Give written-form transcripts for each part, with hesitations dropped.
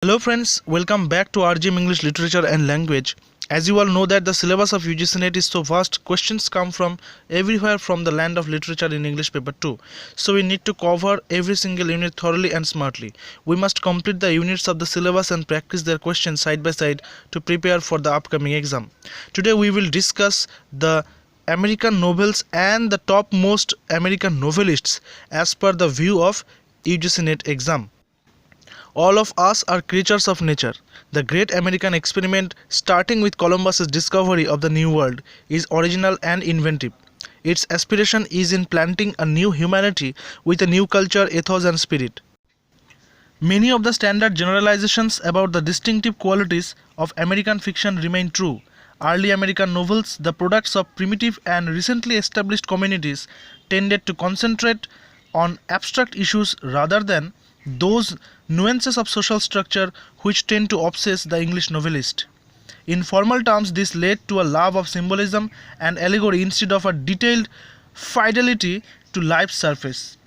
Hello friends, welcome back to RGM English Literature and Language. As you all know that the syllabus of UGC NET is so vast, questions come from everywhere from the land of literature in English paper 2. So we need to cover every single unit thoroughly and smartly. We must complete the units of the syllabus and practice their questions side by side to prepare for the upcoming exam. Today we will discuss the American novels and the topmost American novelists as per the view of UGC NET exam. All of us are creatures of nature. The great American experiment, starting with Columbus's discovery of the New World, is original and inventive. Its aspiration is in planting a new humanity with a new culture, ethos and spirit. Many of the standard generalizations about the distinctive qualities of American fiction remain true. Early American novels, the products of primitive and recently established communities, tended to concentrate on abstract issues rather than those nuances of social structure which tend to obsess the English novelist. In formal terms, this led to a love of symbolism and allegory instead of a detailed fidelity to life's surface.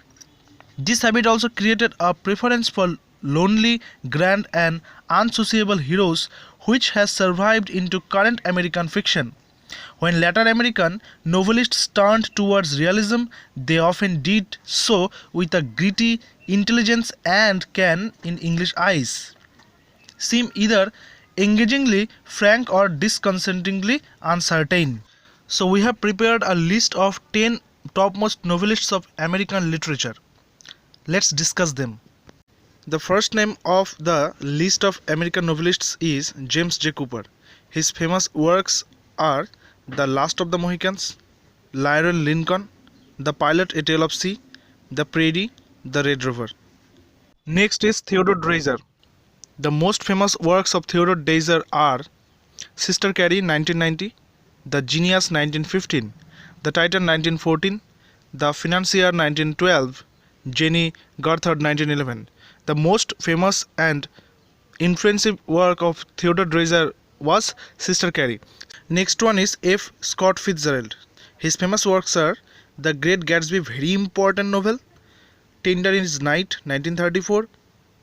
This habit also created a preference for lonely, grand and unsociable heroes which has survived into current American fiction. When later American novelists turned towards realism, they often did so with a gritty intelligence and can, in English eyes, seem either engagingly frank or disconcertingly uncertain. So we have prepared a list of 10 topmost novelists of American literature. Let's discuss them. The first name of the list of American novelists is James J. Cooper. His famous works are The Last of the Mohicans, Lionel Lincoln, The Pilot, A Tale of Sea, The Prairie, The Red Rover. Next is Theodore Dreiser. The most famous works of Theodore Dreiser are Sister Carrie 1990, The Genius 1915, The Titan 1914, The Financier 1912, Jenny Garthard 1911. The most famous and influential work of Theodore Dreiser was Sister Carrie. Next one is F. Scott Fitzgerald. His famous works are The Great Gatsby, very important novel, Tender is Night 1934,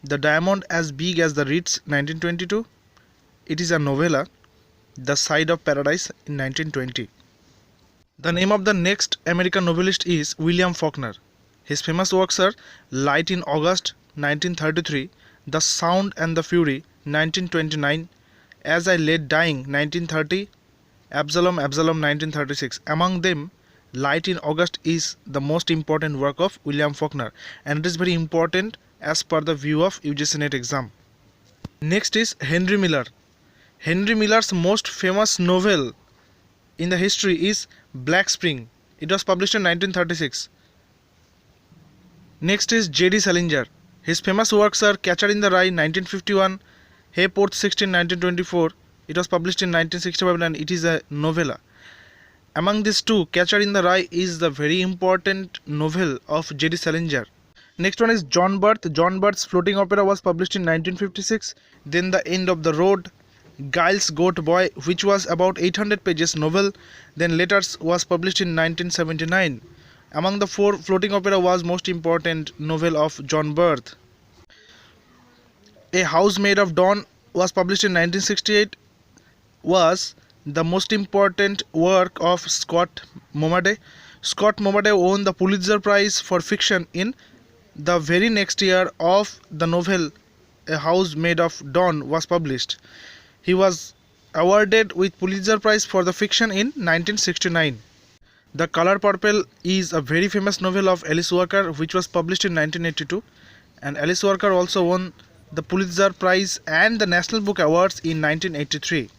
The Diamond as Big as the Ritz 1922, it is a novella, The Side of Paradise in 1920. The name of the next American novelist is William Faulkner. His famous works are Light in August 1933, The Sound and the Fury 1929, As I Lay Dying 1930, Absalom 1936. Among them, Light in August is the most important work of William Faulkner and it is very important as per the view of UGC NET exam. Next is Henry Miller. Henry Miller's most famous novel in the history is Black Spring. It was published in 1936. Next is J.D. Salinger. His famous works are Catcher in the Rye 1951, Hayforth 16 1924. It was published in 1965 and it is a novella. Among these two, Catcher in the Rye is the very important novel of J.D. Salinger. Next one is John Birth. John Birth's floating opera was published in 1956. Then The End of the Road, Giles Goat Boy, which was about 800 pages novel. Then Letters was published in 1979. Among the four, floating opera was most important novel of John Birth. A House Made of Dawn was published in 1968. Was the most important work of Scott Momaday. Scott Momaday won the Pulitzer Prize for fiction in the very next year of the novel A House Made of Dawn was published. He was awarded with Pulitzer Prize for the fiction in 1969. The Color Purple is a very famous novel of Alice Walker which was published in 1982 and Alice Walker also won the Pulitzer Prize and the National Book Awards in 1983.